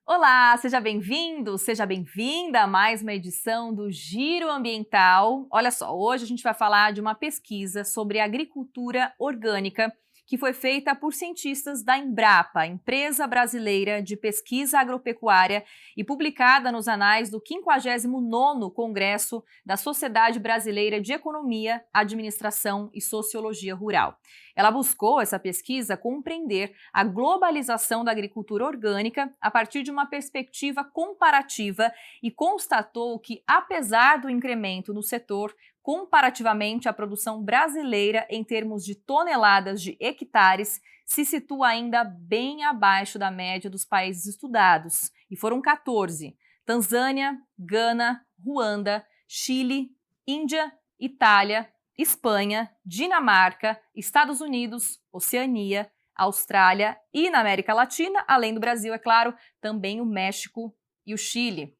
Olá, seja bem-vindo, seja bem-vinda a mais uma edição do Giro Ambiental. Olha só, hoje a gente vai falar de uma pesquisa sobre agricultura orgânica que foi feita por cientistas da Embrapa, Empresa Brasileira de Pesquisa Agropecuária, e publicada nos anais do 59º Congresso da Sociedade Brasileira de Economia, Administração e Sociologia Rural. Ela buscou, essa pesquisa, compreender a globalização da agricultura orgânica a partir de uma perspectiva comparativa e constatou que, apesar do incremento no setor, comparativamente à produção brasileira em termos de toneladas de hectares, se situa ainda bem abaixo da média dos países estudados, e foram 14: Tanzânia, Gana, Ruanda, Chile, Índia, Itália, Espanha, Dinamarca, Estados Unidos, Oceania, Austrália e, na América Latina, além do Brasil, é claro, também o México e o Chile.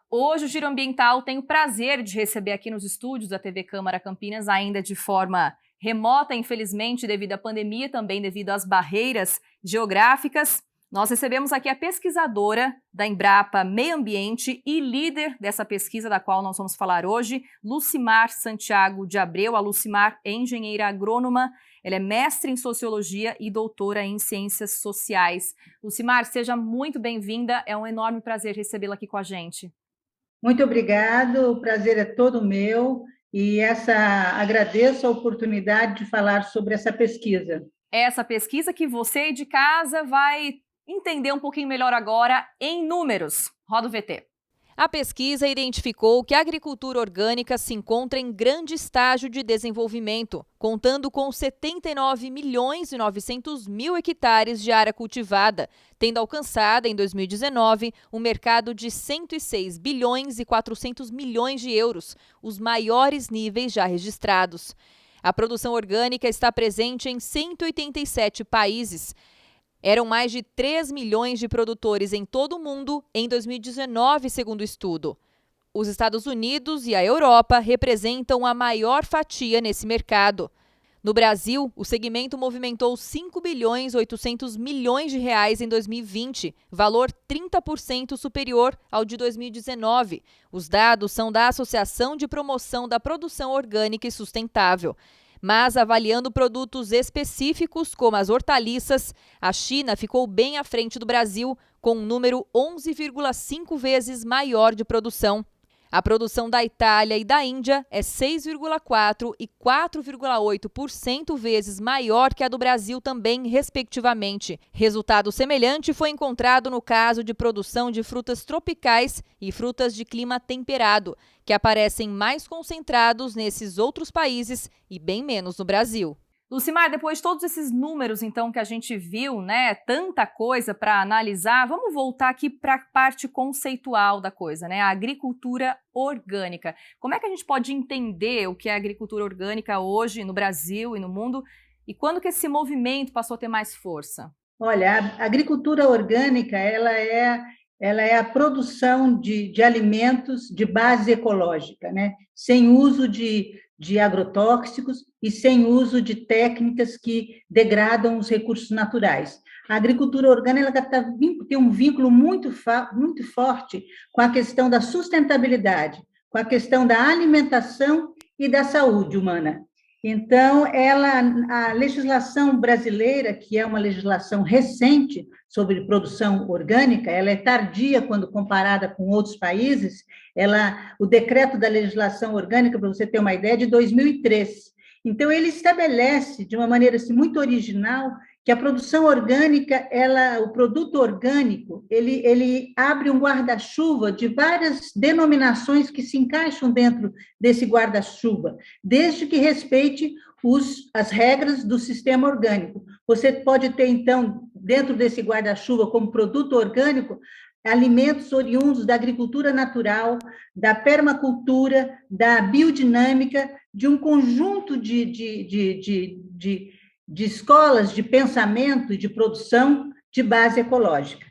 Hoje o Giro Ambiental tem o prazer de receber aqui nos estúdios da TV Câmara Campinas, ainda de forma remota, infelizmente, devido à pandemia, também devido às barreiras geográficas. Nós recebemos aqui a pesquisadora da Embrapa Meio Ambiente e líder dessa pesquisa da qual nós vamos falar hoje, Lucimar Santiago de Abreu. A Lucimar é engenheira agrônoma, ela é mestre em Sociologia e doutora em Ciências Sociais. Lucimar, seja muito bem-vinda, é um enorme prazer recebê-la aqui com a gente. Muito obrigado, o prazer é todo meu e agradeço a oportunidade de falar sobre essa pesquisa. Essa pesquisa que você aí de casa vai entender um pouquinho melhor agora em números. Roda o VT. A pesquisa identificou que a agricultura orgânica se encontra em grande estágio de desenvolvimento, contando com 79 milhões e 900 mil hectares de área cultivada, tendo alcançado, em 2019, um mercado de 106 bilhões e 400 milhões de euros, os maiores níveis já registrados. A produção orgânica está presente em 187 países. Eram mais de 3 milhões de produtores em todo o mundo em 2019, segundo o estudo. Os Estados Unidos e a Europa representam a maior fatia nesse mercado. No Brasil, o segmento movimentou 5 bilhões e 800 milhões de reais em 2020, valor 30% superior ao de 2019. Os dados são da Associação de Promoção da Produção Orgânica e Sustentável. Mas, avaliando produtos específicos, como as hortaliças, a China ficou bem à frente do Brasil, com um número 11,5 vezes maior de produção. A produção da Itália e da Índia é 6,4% e 4,8% vezes maior que a do Brasil também, respectivamente. Resultado semelhante foi encontrado no caso de produção de frutas tropicais e frutas de clima temperado, que aparecem mais concentrados nesses outros países e bem menos no Brasil. Lucimar, depois de todos esses números, então, que a gente viu, né, tanta coisa para analisar, vamos voltar aqui para a parte conceitual da coisa, né, a agricultura orgânica. Como é que a gente pode entender o que é agricultura orgânica hoje no Brasil e no mundo e quando que esse movimento passou a ter mais força? Olha, a agricultura orgânica ela é a produção de alimentos de base ecológica, né? Sem uso de agrotóxicos e sem uso de técnicas que degradam os recursos naturais. A agricultura orgânica tem um vínculo muito forte com a questão da sustentabilidade, com a questão da alimentação e da saúde humana. Então, a legislação brasileira, que é uma legislação recente sobre produção orgânica, ela é tardia quando comparada com outros países. O decreto da legislação orgânica, para você ter uma ideia, é de 2003. Então, ele estabelece, de uma maneira assim, muito original, que a produção orgânica, o produto orgânico, ele abre um guarda-chuva de várias denominações que se encaixam dentro desse guarda-chuva, desde que respeite as regras do sistema orgânico. Você pode ter, então, dentro desse guarda-chuva, como produto orgânico, alimentos oriundos da agricultura natural, da permacultura, da biodinâmica, de um conjunto de escolas de pensamento e de produção de base ecológica.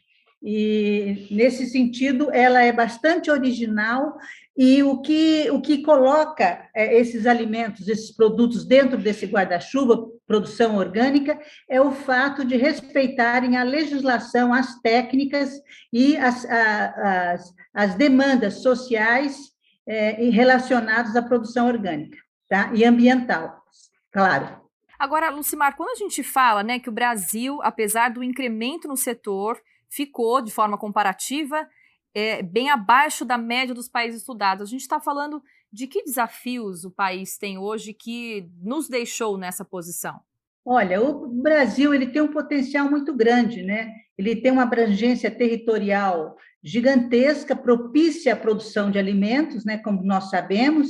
E, nesse sentido, ela é bastante original e o que coloca esses alimentos, esses produtos dentro desse guarda-chuva, produção orgânica, é o fato de respeitarem a legislação, as técnicas e as demandas sociais relacionadas à produção orgânica, tá? E ambiental, claro. Agora, Lucimar, quando a gente fala, né, que o Brasil, apesar do incremento no setor, ficou, de forma comparativa, bem abaixo da média dos países estudados, a gente está falando de que desafios o país tem hoje que nos deixou nessa posição? Olha, o Brasil ele tem um potencial muito grande, né? Ele tem uma abrangência territorial gigantesca, propícia à produção de alimentos, né? Como nós sabemos.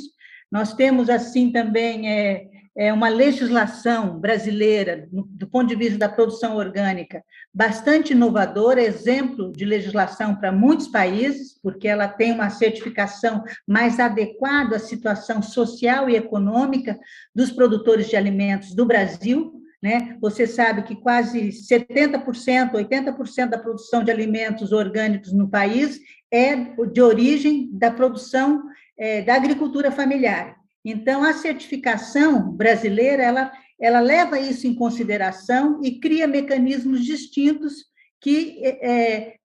Nós temos, assim, também uma legislação brasileira, do ponto de vista da produção orgânica, bastante inovadora, exemplo de legislação para muitos países, porque ela tem uma certificação mais adequada à situação social e econômica dos produtores de alimentos do Brasil, né? Você sabe que quase 70%, 80% da produção de alimentos orgânicos no país é de origem da produção da agricultura familiar. Então, a certificação brasileira, ela leva isso em consideração e cria mecanismos distintos que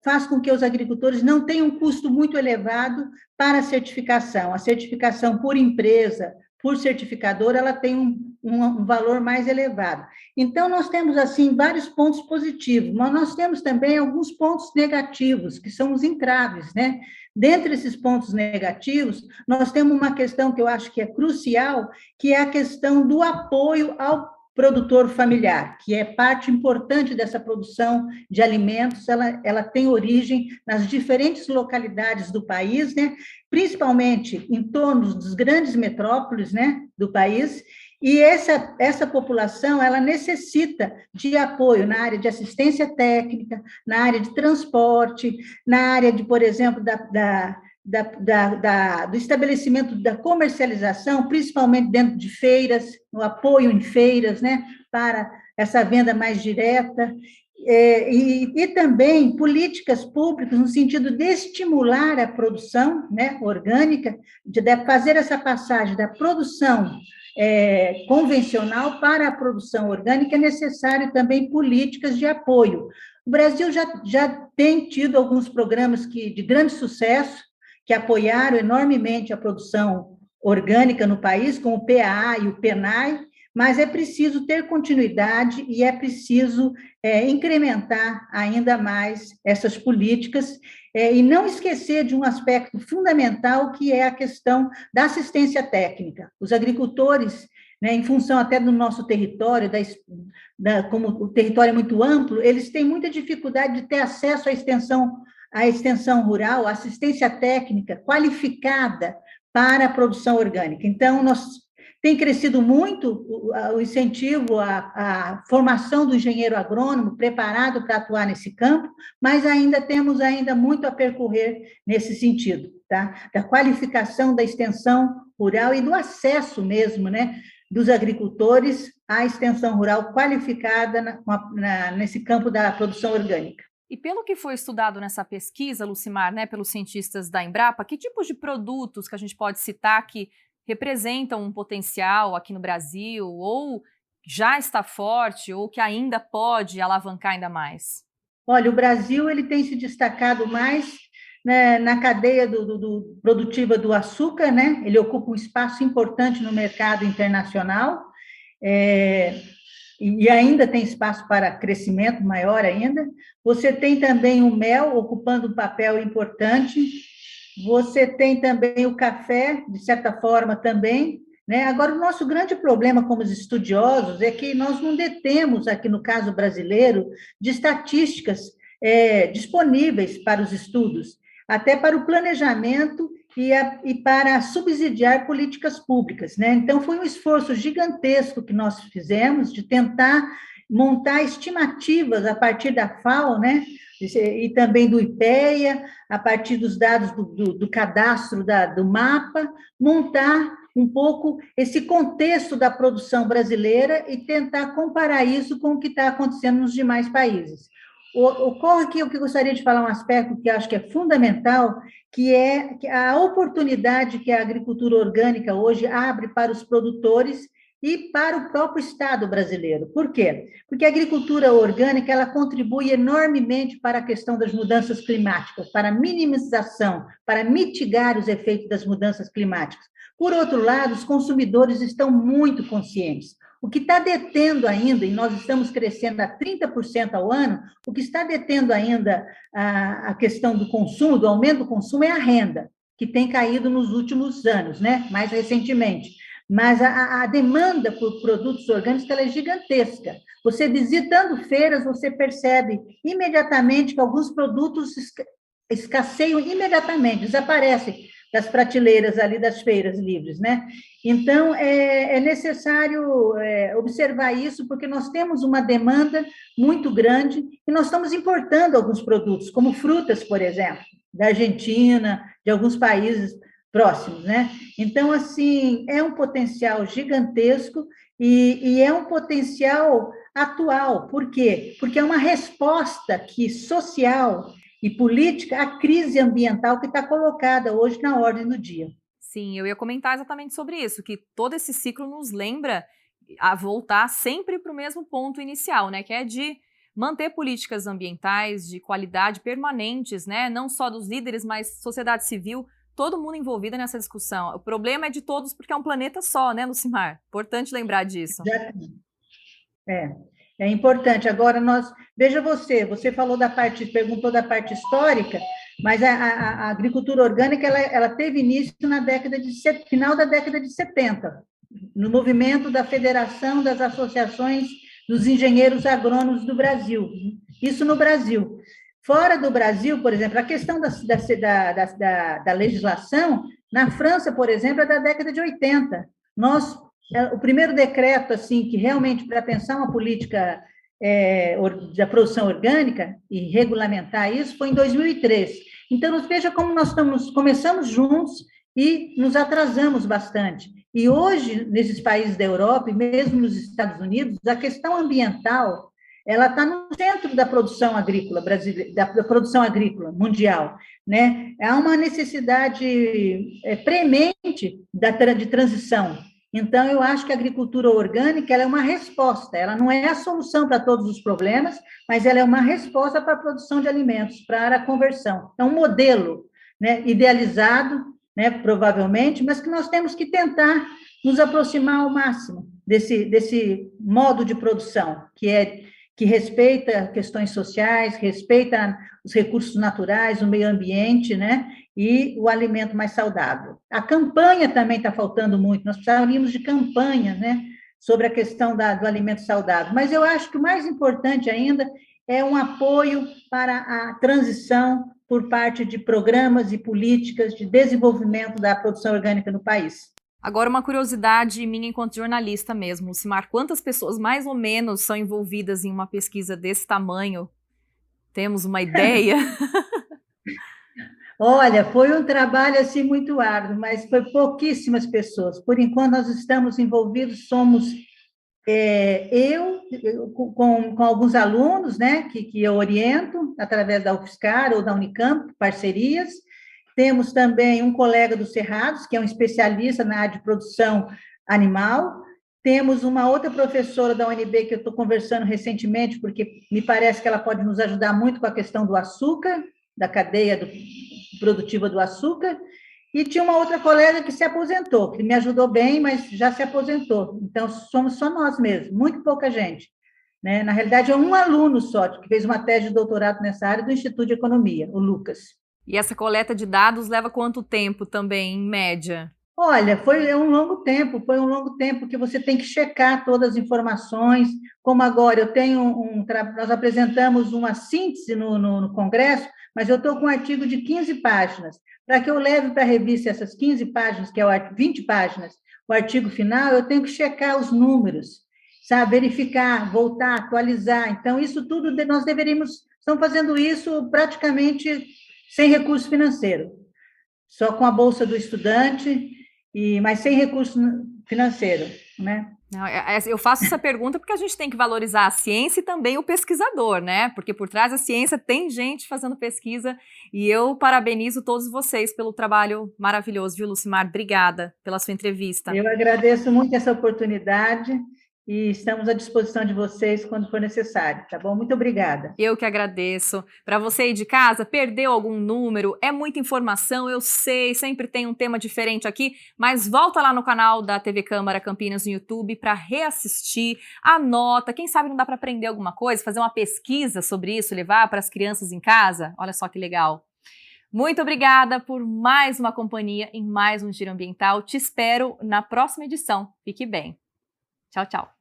faz com que os agricultores não tenham um custo muito elevado para a certificação. A certificação por empresa, por certificador, ela tem um valor mais elevado. Então, nós temos, assim, vários pontos positivos, mas nós temos também alguns pontos negativos, que são os entraves, né? Dentre esses pontos negativos, nós temos uma questão que eu acho que é crucial, que é a questão do apoio ao produtor familiar, que é parte importante dessa produção de alimentos, ela tem origem nas diferentes localidades do país, né? Principalmente em torno das grandes metrópoles, né, do país, e essa população ela necessita de apoio na área de assistência técnica, na área de transporte, na área de, por exemplo, do estabelecimento da comercialização, principalmente dentro de feiras, no apoio em feiras, né, para essa venda mais direta, e também políticas públicas no sentido de estimular a produção, né, orgânica, de fazer essa passagem da produção convencional para a produção orgânica, é necessário também políticas de apoio. O Brasil já tem tido alguns programas de grande sucesso, que apoiaram enormemente a produção orgânica no país, como o PAA e o PENAI, mas é preciso ter continuidade e é preciso incrementar ainda mais essas políticas e não esquecer de um aspecto fundamental, que é a questão da assistência técnica. Os agricultores, né, em função até do nosso território, como o território é muito amplo, eles têm muita dificuldade de ter acesso à extensão rural, à assistência técnica qualificada para a produção orgânica. Então, tem crescido muito o incentivo à formação do engenheiro agrônomo preparado para atuar nesse campo, mas temos muito a percorrer nesse sentido, tá? Da qualificação da extensão rural e do acesso mesmo, né, dos agricultores à extensão rural qualificada nesse campo da produção orgânica. E pelo que foi estudado nessa pesquisa, Lucimar, né, pelos cientistas da Embrapa, que tipos de produtos que a gente pode citar que representam um potencial aqui no Brasil, ou já está forte, ou que ainda pode alavancar ainda mais? Olha, o Brasil ele tem se destacado mais, né, na cadeia produtiva do açúcar, né? Ele ocupa um espaço importante no mercado internacional, e ainda tem espaço para crescimento maior ainda. Você tem também o mel ocupando um papel importante. Você tem também o café, de certa forma, também, né? Agora, o nosso grande problema como estudiosos é que nós não detemos, aqui no caso brasileiro, de estatísticas disponíveis para os estudos, até para o planejamento e para subsidiar políticas públicas, né? Então, foi um esforço gigantesco que nós fizemos de tentar montar estimativas a partir da FAO, né? E também do IPEA, a partir dos dados do cadastro do mapa, montar um pouco esse contexto da produção brasileira e tentar comparar isso com o que está acontecendo nos demais países. Ocorre aqui o que eu gostaria de falar, um aspecto que eu acho que é fundamental, que é a oportunidade que a agricultura orgânica hoje abre para os produtores e para o próprio Estado brasileiro. Por quê? Porque a agricultura orgânica ela contribui enormemente para a questão das mudanças climáticas, para a minimização, para mitigar os efeitos das mudanças climáticas. Por outro lado, os consumidores estão muito conscientes. O que está detendo ainda, e nós estamos crescendo a 30% ao ano, o que está detendo ainda a questão do consumo, do aumento do consumo, é a renda, que tem caído nos últimos anos, né? Mais recentemente. Mas a demanda por produtos orgânicos ela é gigantesca. Você visitando feiras, você percebe imediatamente que alguns produtos escasseiam imediatamente, desaparecem das prateleiras ali das feiras livres, né? Então, é necessário observar isso, porque nós temos uma demanda muito grande e nós estamos importando alguns produtos, como frutas, por exemplo, da Argentina, de alguns países próximos, né? Então, assim, é um potencial gigantesco e é um potencial atual. Por quê? Porque é uma resposta que social e política à crise ambiental que está colocada hoje na ordem do dia. Sim, eu ia comentar exatamente sobre isso, que todo esse ciclo nos lembra a voltar sempre para o mesmo ponto inicial, né? Que é de manter políticas ambientais de qualidade permanentes, né? Não só dos líderes, mas sociedade civil, todo mundo envolvido nessa discussão. O problema é de todos porque é um planeta só, né, Lucimar? Importante lembrar disso. É, é importante. Agora, veja você falou da parte, perguntou da parte histórica, mas a agricultura orgânica, ela teve início na final da década de 70, no movimento da Federação das Associações dos Engenheiros Agrônomos do Brasil. Isso no Brasil. Fora do Brasil, por exemplo, a questão da legislação, na França, por exemplo, é da década de 80. O primeiro decreto, assim, que realmente para pensar uma política da produção orgânica e regulamentar isso foi em 2003. Então, veja como nós começamos juntos e nos atrasamos bastante. E hoje, nesses países da Europa e mesmo nos Estados Unidos, a questão ambiental ela está no centro da produção agrícola brasileira, da produção agrícola mundial, né? Há uma necessidade premente de transição. Então, eu acho que a agricultura orgânica ela é uma resposta, ela não é a solução para todos os problemas, mas ela é uma resposta para a produção de alimentos, para a conversão. É um modelo, né, idealizado, né, provavelmente, mas que nós temos que tentar nos aproximar ao máximo desse modo de produção, que respeita questões sociais, respeita os recursos naturais, o meio ambiente, né? E o alimento mais saudável. A campanha também está faltando muito, nós precisaríamos de campanha, né? Sobre a questão do alimento saudável. Mas eu acho que o mais importante ainda é um apoio para a transição por parte de programas e políticas de desenvolvimento da produção orgânica no país. Agora, uma curiosidade minha enquanto jornalista mesmo, Lucimar, quantas pessoas mais ou menos são envolvidas em uma pesquisa desse tamanho? Temos uma ideia? Olha, foi um trabalho assim muito árduo, mas foi pouquíssimas pessoas. Por enquanto, nós estamos envolvidos, somos eu com alguns alunos, né, que eu oriento através da UFSCar ou da Unicamp, parcerias. Temos também um colega do Cerrados, que é um especialista na área de produção animal. Temos uma outra professora da UNB que eu estou conversando recentemente, porque me parece que ela pode nos ajudar muito com a questão do açúcar, da cadeia produtiva do açúcar. E tinha uma outra colega que se aposentou, que me ajudou bem, mas já se aposentou. Então, somos só nós mesmos, muito pouca gente. Né? Na realidade, é um aluno só, que fez uma tese de doutorado nessa área do Instituto de Economia, o Lucas. E essa coleta de dados leva quanto tempo também, em média? Olha, foi um longo tempo que você tem que checar todas as informações, como agora eu tenho nós apresentamos uma síntese no Congresso, mas eu estou com um artigo de 15 páginas. Para que eu leve para a revista essas 15 páginas, que é 20 páginas, o artigo final, eu tenho que checar os números, sabe? Verificar, voltar, atualizar. Então, isso tudo nós estamos fazendo isso praticamente sem recurso financeiro, só com a bolsa do estudante, mas sem recurso financeiro, né? Não, eu faço essa pergunta porque a gente tem que valorizar a ciência e também o pesquisador, né? Porque por trás da ciência tem gente fazendo pesquisa e eu parabenizo todos vocês pelo trabalho maravilhoso, viu, Lucimar? Obrigada pela sua entrevista. Eu agradeço muito essa oportunidade e estamos à disposição de vocês quando for necessário, tá bom? Muito obrigada. Eu que agradeço. Para você aí de casa, perdeu algum número? É muita informação, eu sei, sempre tem um tema diferente aqui, mas volta lá no canal da TV Câmara Campinas no YouTube para reassistir, anota, quem sabe não dá para aprender alguma coisa, fazer uma pesquisa sobre isso, levar para as crianças em casa? Olha só que legal. Muito obrigada por mais uma companhia em mais um Giro Ambiental. Te espero na próxima edição. Fique bem. Tchau, tchau.